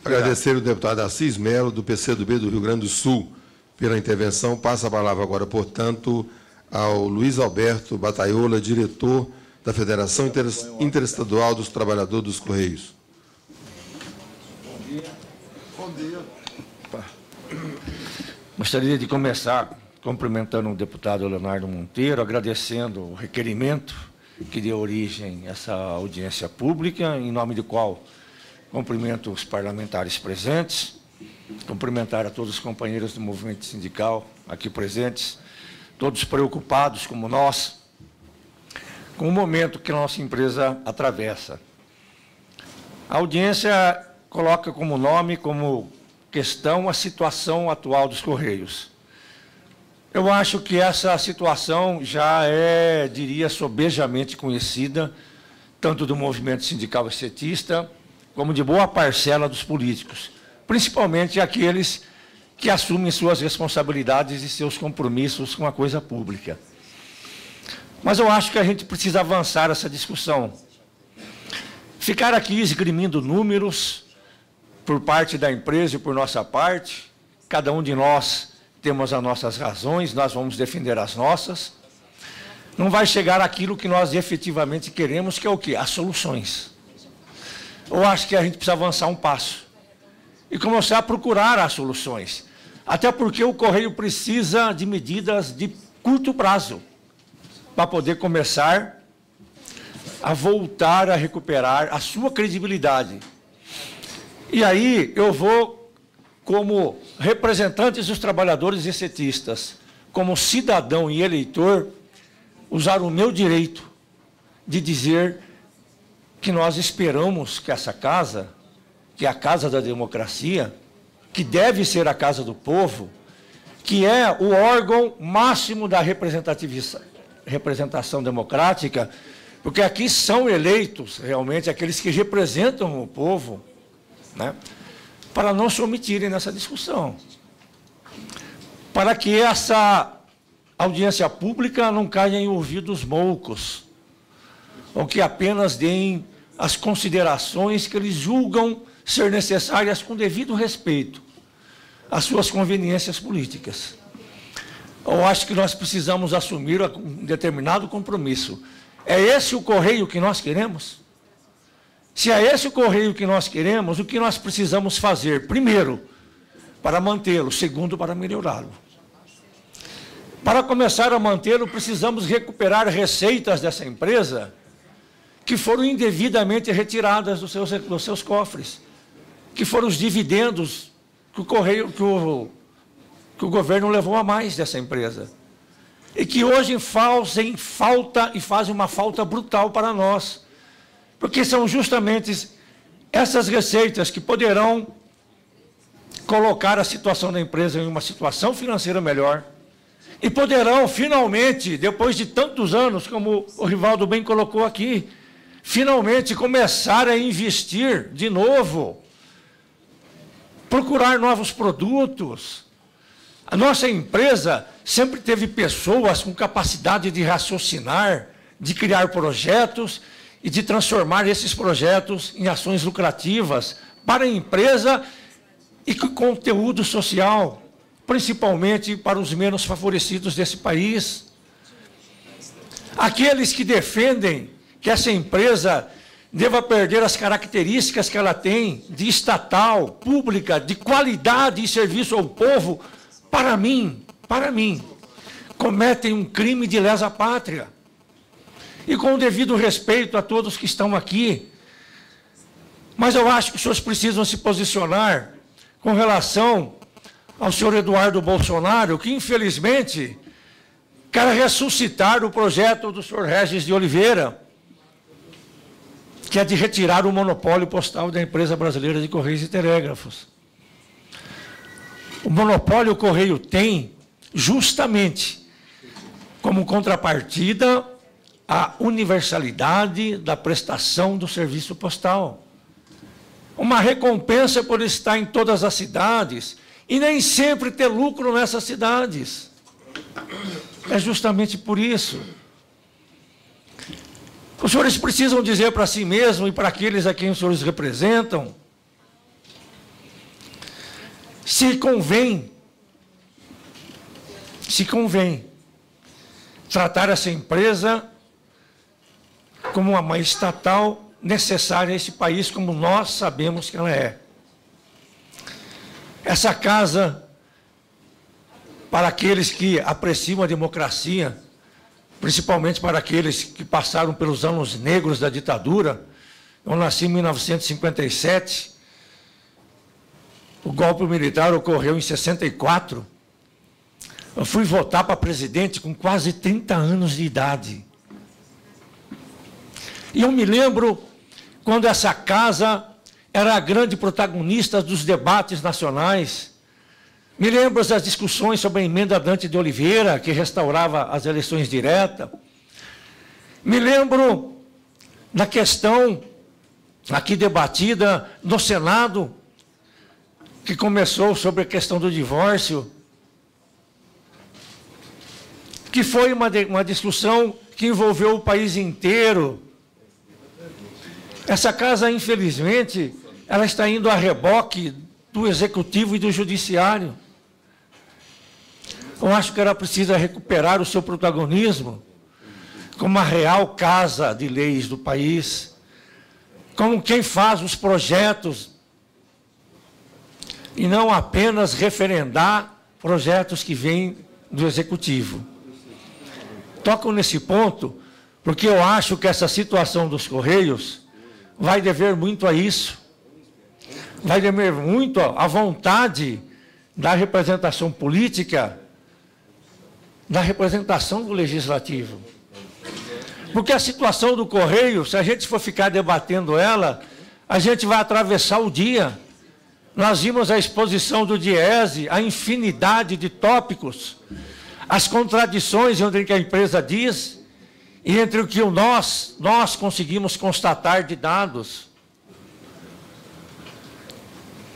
Agradecer o deputado Assis Melo, do PCdoB do Rio Grande do Sul, pela intervenção. Passa a palavra agora, portanto, ao Luiz Alberto Bataiola, diretor da Federação Interestadual dos Trabalhadores dos Correios. Bom dia. Gostaria de começar cumprimentando o deputado Leonardo Monteiro, agradecendo o requerimento que deu origem a essa audiência pública, em nome do qual cumprimento os parlamentares presentes, cumprimentar a todos os companheiros do movimento sindical aqui presentes, todos preocupados, como nós, com o momento que a nossa empresa atravessa. A audiência coloca como nome, como questão, a situação atual dos Correios. Eu acho que essa situação já é, diria, sobejamente conhecida, tanto do movimento sindical e setista, como de boa parcela dos políticos, principalmente aqueles que assumem suas responsabilidades e seus compromissos com a coisa pública. Mas eu acho que a gente precisa avançar essa discussão. Ficar aqui esgrimindo números por parte da empresa e por nossa parte, cada um de nós temos as nossas razões, nós vamos defender as nossas, não vai chegar àquilo que nós efetivamente queremos, que é o quê? As soluções. Eu acho que a gente precisa avançar um passo e começar a procurar as soluções. Até porque o Correio precisa de medidas de curto prazo para poder começar a voltar a recuperar a sua credibilidade. E aí eu vou, como representantes dos trabalhadores e setistas, como cidadão e eleitor, usar o meu direito de dizer que nós esperamos que essa casa, que é a casa da democracia, que deve ser a casa do povo, que é o órgão máximo da representação democrática, porque aqui são eleitos realmente aqueles que representam o povo, né, para não se omitirem nessa discussão, para que essa audiência pública não caia em ouvidos moucos, ou que apenas deem as considerações que eles julgam ser necessárias com devido respeito às suas conveniências políticas. Eu acho que nós precisamos assumir um determinado compromisso. É esse o Correio que nós queremos? Se é esse o Correio que nós queremos, o que nós precisamos fazer? Primeiro, para mantê-lo. Segundo, para melhorá-lo. Para começar a mantê-lo, precisamos recuperar receitas dessa empresa que foram indevidamente retiradas dos seus cofres, que foram os dividendos que o governo levou a mais dessa empresa, e que hoje fazem uma falta brutal para nós, porque são justamente essas receitas que poderão colocar a situação da empresa em uma situação financeira melhor, e poderão, finalmente, depois de tantos anos, como o Rivaldo bem colocou aqui, finalmente começar a investir de novo, procurar novos produtos. A nossa empresa sempre teve pessoas com capacidade de raciocinar, de criar projetos e de transformar esses projetos em ações lucrativas para a empresa e com conteúdo social, principalmente para os menos favorecidos desse país. Aqueles que defendem que essa empresa deva perder as características que ela tem de estatal, pública, de qualidade e serviço ao povo, para mim, cometem um crime de lesa pátria. E com o devido respeito a todos que estão aqui, mas eu acho que os senhores precisam se posicionar com relação ao senhor Eduardo Bolsonaro, que infelizmente quer ressuscitar o projeto do senhor Regis de Oliveira, que é de retirar o monopólio postal da empresa brasileira de Correios e Telégrafos. O monopólio o Correio tem justamente como contrapartida a universalidade da prestação do serviço postal. Uma recompensa por estar em todas as cidades e nem sempre ter lucro nessas cidades. É justamente por isso. Os senhores precisam dizer para si mesmos e para aqueles a quem os senhores representam se convém tratar essa empresa como uma estatal necessária a esse país, como nós sabemos que ela é. Essa casa, para aqueles que apreciam a democracia, principalmente para aqueles que passaram pelos anos negros da ditadura. Eu nasci em 1957, o golpe militar ocorreu em 64. Eu fui votar para presidente com quase 30 anos de idade. E eu me lembro quando essa casa era a grande protagonista dos debates nacionais. Me lembro das discussões sobre a emenda Dante de Oliveira, que restaurava as eleições diretas. Me lembro da questão aqui debatida no Senado, que começou sobre a questão do divórcio, que foi uma discussão que envolveu o país inteiro. Essa casa, infelizmente, ela está indo a reboque do Executivo e do Judiciário. Eu acho que ela precisa recuperar o seu protagonismo como a real casa de leis do país, como quem faz os projetos, e não apenas referendar projetos que vêm do Executivo. Toco nesse ponto, porque eu acho que essa situação dos Correios vai dever muito a isso, vai dever muito à vontade da representação política, da representação do Legislativo. Porque a situação do Correio, se a gente for ficar debatendo ela, a gente vai atravessar o dia. Nós vimos a exposição do Diese, a infinidade de tópicos, as contradições entre o que a empresa diz e entre o que nós conseguimos constatar de dados.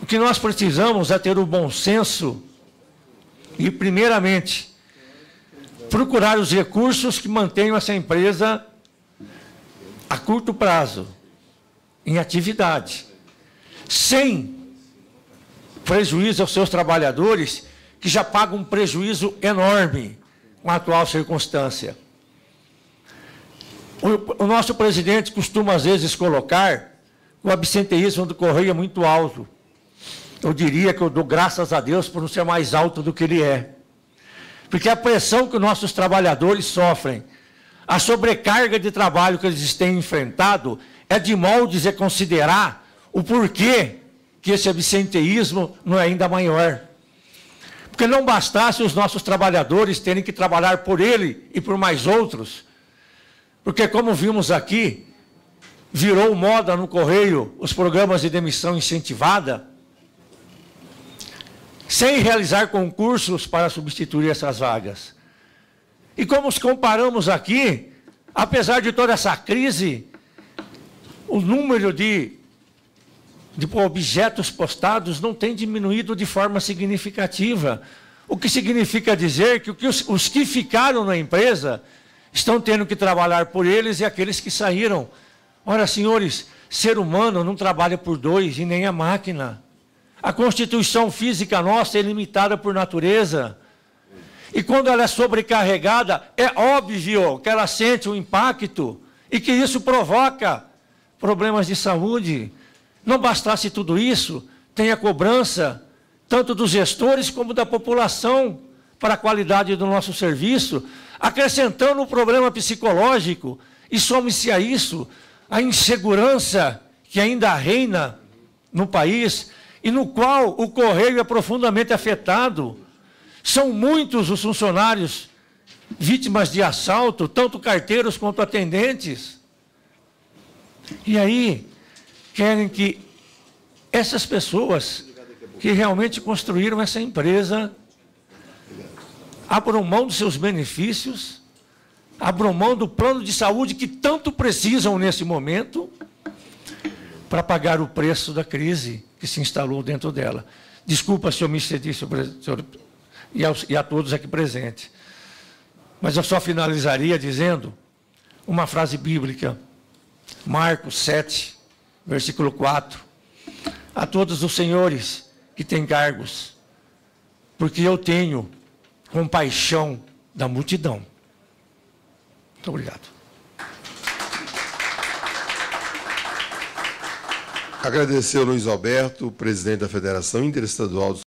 O que nós precisamos é ter o bom senso e, primeiramente, procurar os recursos que mantenham essa empresa a curto prazo, em atividade, sem prejuízo aos seus trabalhadores, que já pagam um prejuízo enorme com a atual circunstância. O nosso presidente costuma, às vezes, colocar o absenteísmo do Correio é muito alto. Eu diria que eu dou graças a Deus por não ser mais alto do que ele é. Porque a pressão que os nossos trabalhadores sofrem, a sobrecarga de trabalho que eles têm enfrentado, é de moldes a considerar o porquê que esse absenteísmo não é ainda maior. Porque não bastasse os nossos trabalhadores terem que trabalhar por ele e por mais outros, porque, como vimos aqui, virou moda no Correio os programas de demissão incentivada, sem realizar concursos para substituir essas vagas. E como os comparamos aqui, apesar de toda essa crise, o número de objetos postados não tem diminuído de forma significativa. O que significa dizer que os que ficaram na empresa estão tendo que trabalhar por eles e aqueles que saíram. Ora, senhores, ser humano não trabalha por dois e nem a máquina. A constituição física nossa é limitada por natureza. E quando ela é sobrecarregada, é óbvio que ela sente um impacto e que isso provoca problemas de saúde. Não bastasse tudo isso, tem a cobrança, tanto dos gestores como da população, para a qualidade do nosso serviço, acrescentando um problema psicológico, e some-se a isso a insegurança que ainda reina no país, e no qual o Correio é profundamente afetado. São muitos os funcionários vítimas de assalto, tanto carteiros quanto atendentes. E aí, querem que essas pessoas que realmente construíram essa empresa abram mão dos seus benefícios, abram mão do plano de saúde que tanto precisam nesse momento, para pagar o preço da crise que se instalou dentro dela. Desculpa se eu me excedi, senhor, e a todos aqui presentes. Mas eu só finalizaria dizendo uma frase bíblica, Marcos 7, versículo 4. A todos os senhores que têm cargos, porque eu tenho compaixão da multidão. Muito obrigado. Agradecer ao Luiz Alberto, presidente da Federação Interestadual dos